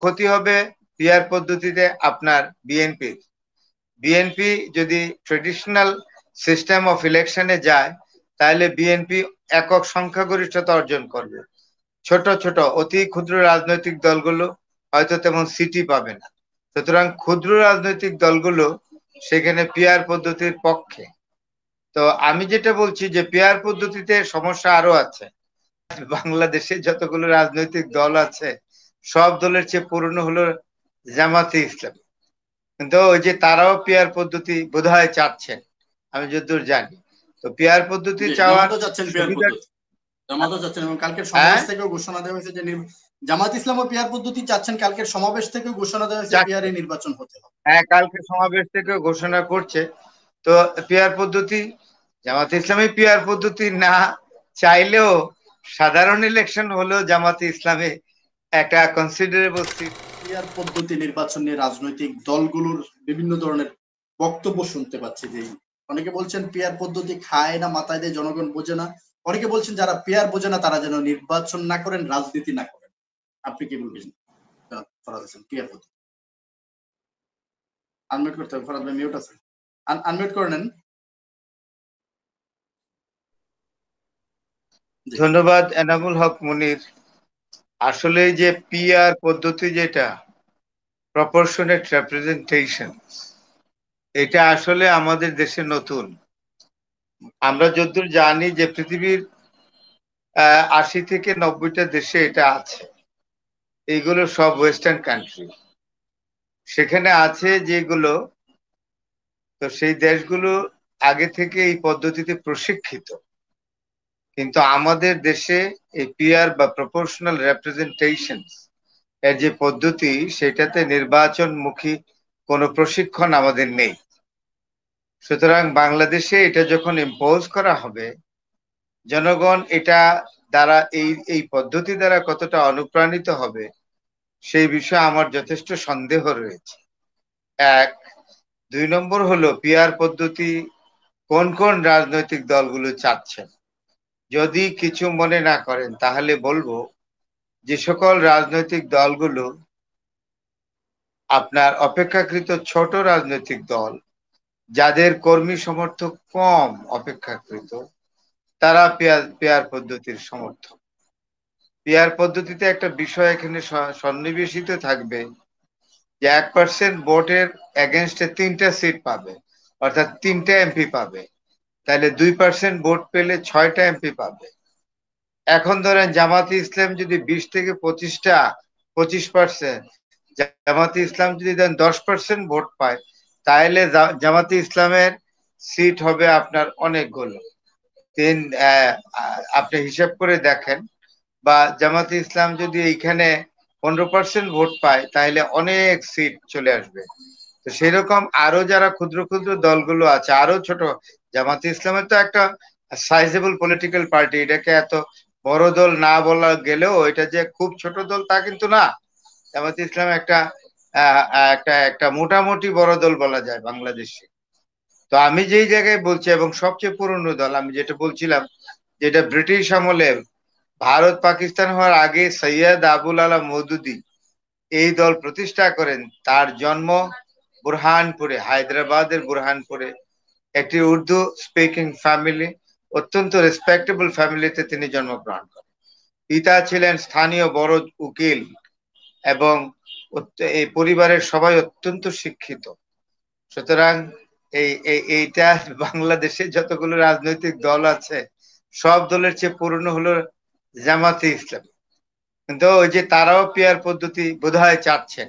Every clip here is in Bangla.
ক্ষতি হবে পিআর পদ্ধতিতে আপনার বিএনপি যদি ট্রেডিশনাল সিস্টেম অফ ইলেকশনে যায় তাহলে বিএনপি একক সংখ্যাগরিষ্ঠতা অর্জন করবে। ছোট ছোট অতি ক্ষুদ্র রাজনৈতিক দলগুলো হয়তো তেমন সিটি পাবে না। সুতরাং ক্ষুদ্র রাজনৈতিক দলগুলো সেখানে পিআর পদ্ধতির পক্ষে। তো আমি যেটা বলছি যে পিআর পদ্ধতিতে সমস্যা আরো আছে। বাংলাদেশে যতগুলো রাজনৈতিক দল আছে সব দলের চেয়ে পুরনো হলো জামাতে ইসলাম, কিন্তু ওই যে তারাও পিআর পদ্ধতি বোধহয় চাচ্ছেন, আমি যতদূর জানি। তো পিআর পদ্ধতি জি, চাওয়ার জামাতও চাচ্ছেন পিয়ার সুবিধা। পদ্ধতি। জামাতও চাচ্ছেন এবং কালকের হ্যাঁ, সমাবেশ থেকেও ঘোষণা দেওয়া হয়েছে যে জামাত ইসলামও পিয়ার পদ্ধতি চাচ্ছেন। কালকের সমাবেশ থেকেও ঘোষণা দেওয়া হয়েছে চাচ্ছে। পিয়ারে নির্বাচন হতে হবে। হ্যাঁ, কালকে সমাবেশ থেকে ঘোষণা করছে। তো পিআর পদ্ধতি, জামাতে ইসলামী পিআর পদ্ধতি না চাইলেও সাধারণ ইলেকশন হলেও জামাতে ইসলামে একটা কনসিডারেবল সিট। পিয়ার পদ্ধতি নির্বাচন নিয়ে রাজনৈতিক দলগুলোর বিভিন্ন ধরনের বক্তব্য শুনতে পাচ্ছি। যে অনেকে বলছেন পিয়ার পদ্ধতি খায় না, মাথায় দিয়ে জনগণ বোঝে না। অনেকে বলছেন যারা পিয়ার বোঝে না তারা যেন নির্বাচন না করেন, রাজনীতি না করেন। আপনি কি বলবেন ফরাদ হোসেন? পিয়ার পদ্ধতি আনমিউট করতে হবে। ফরাদ ভাই মিউট আছে, আনমিউট করে নেন। ধন্যবাদ এনামুল হক মুনির। আসলে যে পিআর পদ্ধতি, যেটা প্রপোর্শনেট রিপ্রেজেন্টেশন, এটা আসলে আমাদের দেশে নতুন। আমরা যতদূর জানি যে পৃথিবীর 80 থেকে 90টা দেশে এটা আছে। এইগুলো সব ওয়েস্টার্ন কান্ট্রি, সেখানে আছে যেগুলো। তো সেই দেশগুলো আগে থেকে এই পদ্ধতিতে প্রশিক্ষিত, কিন্তু আমাদের দেশে এই পিআর বা প্রপোর্শনাল রিপ্রেজেন্টেশন এর যে পদ্ধতি, সেটাতে নির্বাচনমুখী কোনো প্রশিক্ষণ আমাদের নেই। সুতরাং বাংলাদেশে এটা যখন ইম্পোজ করা হবে, জনগণ এটা দ্বারা এই পদ্ধতি দ্বারা কতটা অনুপ্রাণিত হবে সেই বিষয়ে আমার যথেষ্ট সন্দেহ রয়েছে। এক। 2 নম্বর হলো পিআর পদ্ধতি কোন কোন রাজনৈতিক দলগুলো চাচ্ছেন। যদি কিছু মনে না করেন তাহলে বলবো, যে সকল রাজনৈতিক দলগুলো আপনার অপেক্ষাকৃত ছোট রাজনৈতিক দল, যাদের কর্মী সমর্থক কম অপেক্ষাকৃত, তারা পেয়ার পদ্ধতির সমর্থক। পিআর পদ্ধতিতে একটা বিষয় এখানে সন্নিবেশিত থাকবে, যে 1% ভোটের এগেনস্টে 3টা সিট পাবে, অর্থাৎ 3টা এমপি পাবে। তাহলে 2% ভোট পেলে 6টা এমপি পাবে। এখন ধরেন জামাতে ইসলাম যদি 20 থেকে 25% জামাতে ইসলাম যদি দেন 10% ভোট পায়, তাহলে জামাতে ইসলামের সিট হবে আপনার অনেকগুলো। আপনি হিসাব করে দেখেন, বা জামাতে ইসলাম যদি এইখানে 15% ভোট পায় তাহলে অনেক সিট চলে আসবে। তো সেরকম আরো যারা ক্ষুদ্র ক্ষুদ্র দলগুলো আছে, আরো ছোট, জামাতে ইসলামের তো একটা সাইজেবল পলিটিক্যাল পার্টি, এটাকে এত বড় দল না বলা গেলেও এটা যে খুব ছোট দল তা কিন্তু না। জামাতে ইসলাম একটা মোটামুটি বড় দল বলা যায় বাংলাদেশে। তো আমি যেই জায়গায় বলছি, এবং সবচেয়ে পুরনো দল, আমি যেটা বলছিলাম, যেটা ব্রিটিশ আমলে ভারত পাকিস্তান হওয়ার আগে সৈয়দ আবুল আলা মওদুদি এই দল প্রতিষ্ঠা করেন। তার জন্ম বুরহানপুরে, হায়দ্রাবাদের বুরহানপুরে, একটি উর্দু স্পিকিং ফ্যামিলি, অত্যন্ত রেসপেক্টেবল ফ্যামিলিতে তিনি জন্মগ্রহণ করেন। পিতা ছিলেন স্থানীয় বড় উকিল, এবং এই পরিবারের সবাই অত্যন্ত শিক্ষিত। সুতরাং এইটা বাংলাদেশে যতগুলো রাজনৈতিক দল আছে সব দলের চেয়ে পুরনো হলো জামাতে ইসলাম, কিন্তু ওই যে তারাও পিআর পদ্ধতি বোধহয় চাচ্ছেন,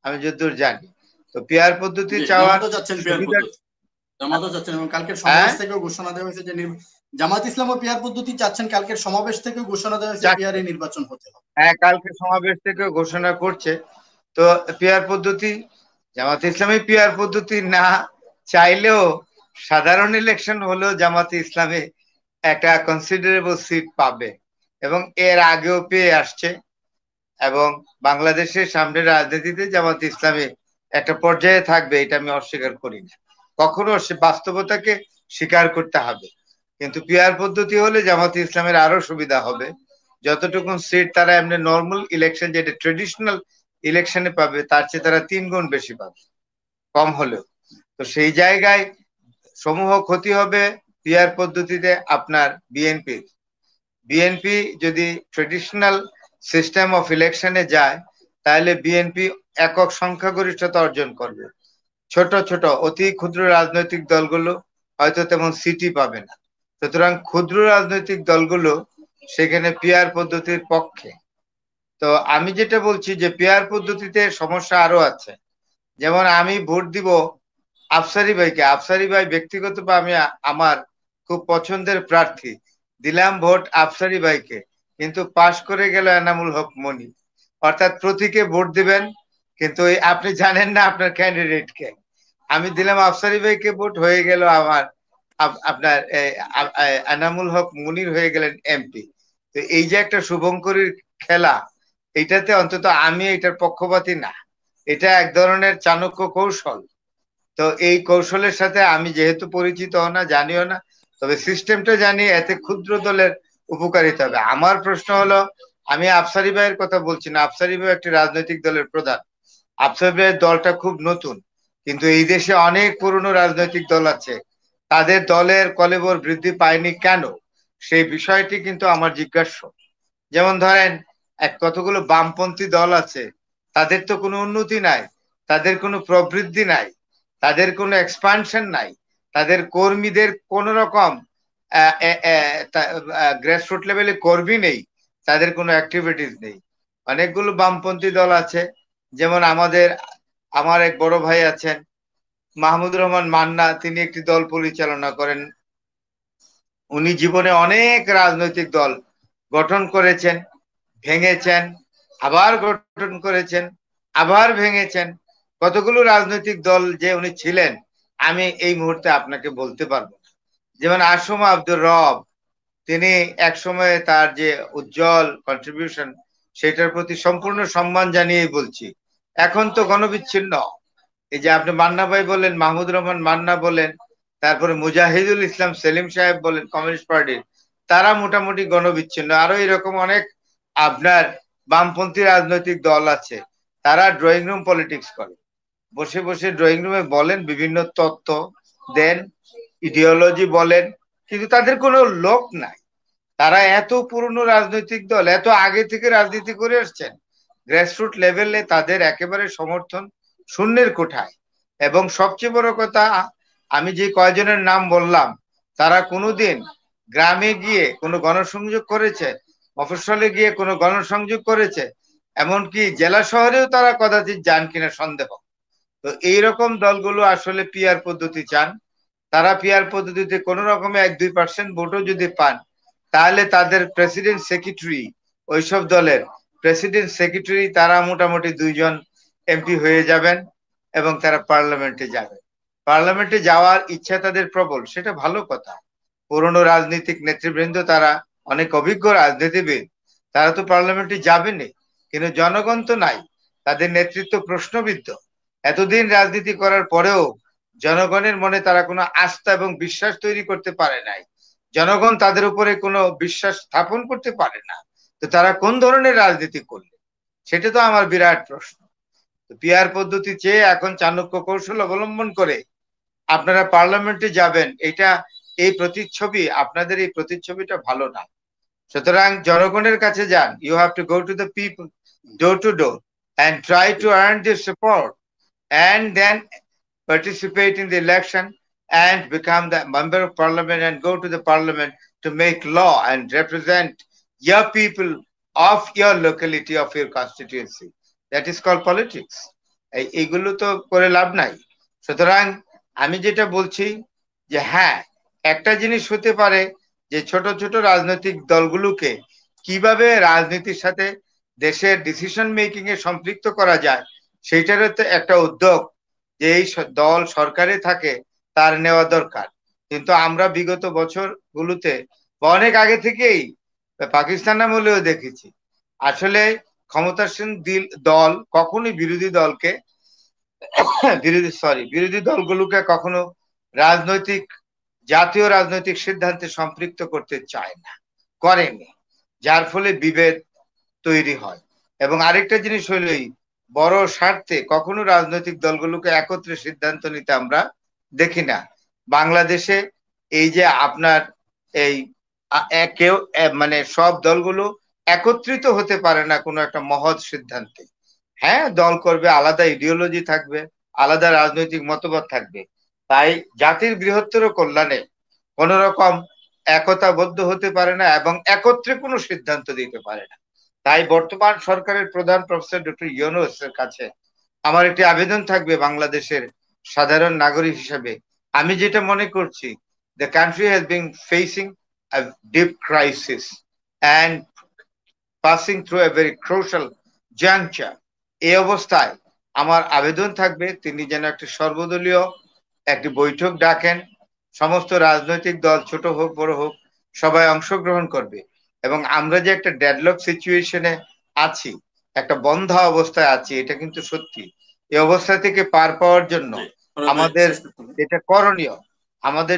আমি যতদূর জানি। তো পিআর পদ্ধতি জি, চাওয়ার জামাতও চাচ্ছেন পিয়ার সুবিধা। পদ্ধতি। জামাতও চাচ্ছেন এবং কালকের হ্যাঁ, সমাবেশ থেকেও ঘোষণা দেওয়া হয়েছে যে জামাত ইসলামও পিয়ার পদ্ধতি চাচ্ছেন। কালকের সমাবেশ থেকেও ঘোষণা দেওয়া হয়েছে চাচ্ছে। পিয়ারে নির্বাচন হতে হবে। হ্যাঁ, কালকে সমাবেশ থেকে ঘোষণা করছে। তো পিআর পদ্ধতি, জামাতে ইসলামী পিআর পদ্ধতি না চাইলেও সাধারণ ইলেকশন হলেও জামাতে ইসলামে একটা কনসিডারেবল সিট পাবে, এবং এর আগেও পেয়ে আসছে। এবং বাংলাদেশের সামনের রাজনীতিতে জামাত ইসলামী একটা পর্যায়ে থাকবে, এটা আমি অস্বীকার করি না। কখনো সে বাস্তবতাকে স্বীকার করতে হবে। কিন্তু পিআর পদ্ধতি হলে জামাত ইসলামের আরো সুবিধা হবে। যতটুকু সিট তারা এমনি নর্মাল ইলেকশন, যেটা ট্রেডিশনাল ইলেকশনে পাবে তার চেয়ে তারা 3 গুণ বেশি পাবে কম হলেও। তো সেই জায়গায় সমূহ ক্ষতি হবে পিআর পদ্ধতিতে আপনার বিএনপির। বিএনপি যদি ট্রেডিশনাল সিস্টেম অফ ইলেকশনে যায় তাহলে বিএনপি একক সংখ্যাগরিষ্ঠতা অর্জন করবে। ছোট ছোট অতি ক্ষুদ্র রাজনৈতিক দলগুলো হয়তো তেমন সিটই পাবে না। সুতরাং ক্ষুদ্র রাজনৈতিক দলগুলো সেখানে পিআর পদ্ধতির পক্ষে। তো আমি যেটা বলছি যে পিআর পদ্ধতিতে সমস্যা আরো আছে। যেমন আমি ভোট দিব আফসারি ভাইকে, আফসারি ভাই ব্যক্তিগতভাবে আমি আমার খুব পছন্দের প্রার্থী, দিলাম ভোট আফসারি ভাইকে, কিন্তু পাশ করে গেল এনামুল হক মনি। অর্থাৎ প্রতীকে ভোট দিবেন কিন্তু আপনি জানেন না আপনার ক্যান্ডিডেটকে। আমি দিলাম আফসারি ভাইকে ভোট, হয়ে গেল আমার আপনার এনামুল হক মুনির হয়ে গেলেন এমপি। তো এই যে একটা শুভঙ্করীর খেলা, এটাতে অন্তত আমি এটার পক্ষপাতী না, এটা এক ধরনের চাণক্য কৌশল। তো এই কৌশলের সাথে আমি যেহেতু পরিচিত না, জানিও না, তবে সিস্টেমটা জানি, এতে ক্ষুদ্র দলের উপকারিতা হবে। আমার প্রশ্ন হলো, আমি আফসারি ভাইয়ের কথা বলছি না, আফসারি ভাই একটি রাজনৈতিক দলের প্রধান, আফসারি ভাইয়ের দলটা খুব নতুন, কিন্তু এই দেশে অনেক পুরনো রাজনৈতিক দল আছে, তাদের দলের কলেবর বৃদ্ধি পায়নি কেন, সেই বিষয়টি কিন্তু আমার জিজ্ঞাস্য। যেমন ধরেন কতগুলো বামপন্থী দল আছে, তাদের তো কোনো উন্নতি নাই, তাদের কোনো প্রবৃদ্ধি নাই, তাদের কোনো এক্সপানশন নাই, তাদের কর্মীদের কোন রকম গ্রাসরুট লেভেলে কর্মী নেই, তাদের কোনো অ্যাক্টিভিটিস নেই। অনেকগুলো বামপন্থী দল আছে, যেমন আমার এক বড় ভাই আছেন মাহমুদুর রহমান মান্না, তিনি একটি দল পরিচালনা করেন। উনি জীবনে অনেক রাজনৈতিক দল গঠন করেছেন, ভেঙেছেন, আবার গঠন করেছেন, আবার ভেঙেছেন। কতগুলো রাজনৈতিক দল যে উনি ছিলেন আমি এই মুহূর্তে আপনাকে বলতে পারবো না। যেমন আসম আব্দুর রব, তিনি এক সময়ে তার যে উজ্জ্বল কন্ট্রিবিউশন, সেটার প্রতি সম্পূর্ণ সম্মান জানিয়ে বলছি, এখন তো গণবিচ্ছিন্ন। এই যে আপনি মান্না ভাই বলেন, মাহমুদুর রহমান মান্না বলেন, তারপরে মুজাহিদুল ইসলাম সেলিম সাহেব বলেন কমিউনিস্ট পার্টির, তারা মোটামুটি গণবিচ্ছিন্ন। আরো এরকম অনেক আপনার বামপন্থী রাজনৈতিক দল আছে, তারা ড্রয়িং রুম পলিটিক্স করে, বসে বসে ড্রয়িং রুমে বলেন, বিভিন্ন তত্ত্ব দেন, ইডিওলজি বলেন, কিন্তু তাদের কোনো লোক নাই। তারা এত পুরনো রাজনৈতিক দল, এত আগে থেকে রাজনীতি করে আসছেন, গ্রাসরুট লেভেলে তাদের একেবারে সমর্থন শূন্যের কোঠায়। এবং সবচেয়ে বড় কথা, আমি যে কয়জনের নাম বললাম, তারা কোনোদিন গ্রামে গিয়ে কোনো গণসংযোগ করেছে, মফস্বলে গিয়ে কোনো গণসংযোগ করেছে, এমনকি জেলা শহরেও তারা কদাচিৎ যান কিনা সন্দেহ। তো এইরকম দলগুলো আসলে পিআর পদ্ধতি চান। তারা পিআর পদ্ধতিতে কোন রকমে 1-2% ভোটও যদি পান, তাহলে তাদের প্রেসিডেন্ট সেক্রেটারি, ওইসব দলের প্রেসিডেন্ট সেক্রেটারি তারা মোটামুটি 2 জন এমপি হয়ে যাবেন এবং তারা পার্লামেন্টে যাবেন। পার্লামেন্টে যাওয়ার ইচ্ছা তাদের প্রবল, সেটা ভালো কথা। পুরনো রাজনৈতিক নেতৃবৃন্দ, তারা অনেক অভিজ্ঞ রাজনীতিবিদ, তারা তো পার্লামেন্টে যাবেনই, কিন্তু জনগণ তো নাই, তাদের নেতৃত্ব প্রশ্নবিদ্ধ। এতদিন রাজনীতি করার পরেও জনগণের মনে তারা কোনো আস্থা এবং বিশ্বাস তৈরি করতে পারে নাই, জনগণ তাদের উপরে কোনো বিশ্বাস স্থাপন করতে পারে না। তো তারা কোন ধরনের রাজনীতি করলে, সেটা তো আমার বিরাট প্রশ্ন। পিআর পদ্ধতি চেয়ে এখন চাণক্য কৌশল অবলম্বন করে আপনারা পার্লামেন্টে যাবেন, এটা এই প্রতিচ্ছবি, আপনাদের এই প্রতিচ্ছবিটা ভালো না। সুতরাং জনগণের কাছে যান, you have to go to the people, door to door, and try to earn their support, and then participate in the election and become the member of parliament and go to the parliament to make law and represent your people of your locality, of your constituency. That is called politics. এইগুলো তো করে লাভ নাই। সুতরাং আমি যেটা বলছি যে হ্যাঁ, একটা জিনিস হতে পারে যে ছোট ছোট রাজনৈতিক দলগুলোকে কিভাবে রাজনীতির সাথে দেশের ডিসিশন মেকিং এ সম্পৃক্ত করা যায়, সেইটার একটা উদ্যোগ যে এই দল সরকারে থাকে তার নেওয়া দরকার। কিন্তু আমরা বিগত বছরগুলোতে বা অনেক আগে থেকেই পাকিস্তান আমলেও দেখেছি, আসলে ক্ষমতাসীন দল কখনোই বিরোধী দলগুলোকে কখনো রাজনৈতিক, জাতীয় রাজনৈতিক সিদ্ধান্তে সম্পৃক্ত করতে চায় না, করেনি, যার ফলে বিভেদ তৈরি হয়। এবং আরেকটা জিনিস হইলই, বড় স্বার্থে কখনো রাজনৈতিক দলগুলোকে একত্রে সিদ্ধান্ত নিতে আমরা দেখি না। বাংলাদেশে এই যে আপনার এই কেউ মানে সব দলগুলো একত্রিত হতে পারে না কোনো একটা মহৎ সিদ্ধান্তে। হ্যাঁ, দল করবে, আলাদা ইডিওলজি থাকবে, আলাদা রাজনৈতিক মতবাদ থাকবে, তাই জাতির বৃহত্তর কল্যাণে কোন রকম একতাবদ্ধ হতে পারে না এবং একত্রে কোনো সিদ্ধান্ত দিতে পারে না। তাই বর্তমান সরকারের প্রধান প্রফেসর ডক্টর ইউনূস এর কাছে আমার একটি আবেদন থাকবে বাংলাদেশের সাধারণ নাগরিক হিসেবে। আমি যেটা মনে করছি, the country has been facing a deep crisis and passing through a very crucial juncture. এই অবস্থায় আমার আবেদন থাকবে তিনি যেন একটি সর্বদলীয় একটি বৈঠক ডাকেন। সমস্ত রাজনৈতিক দল, ছোট হোক বড় হোক, সবাই অংশগ্রহণ করবে এবং আমরা যে একটা ডেডলক সিচুয়েশনে আছি, একটা বন্ধা অবস্থায় আছি, এটা কিন্তু সত্যি। এই অবস্থা থেকে পার পাওয়ার জন্য আমাদের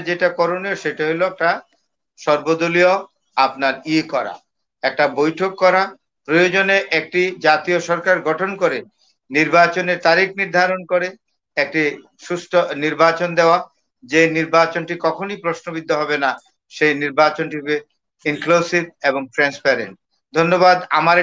যেটা করণীয়, সেটা হলো একটা সর্বদলীয় আপনার করা, একটা বৈঠক করা, প্রয়োজনে একটি জাতীয় সরকার গঠন করে নির্বাচনের তারিখ নির্ধারণ করে একটি সুষ্ঠু নির্বাচন দেওয়া, যে নির্বাচনটি কখনই প্রশ্নবিদ্ধ হবে না, সেই নির্বাচনটি হবে ইনক্লুসিভ এবং ট্রান্সপারেন্ট। ধন্যবাদ। আমার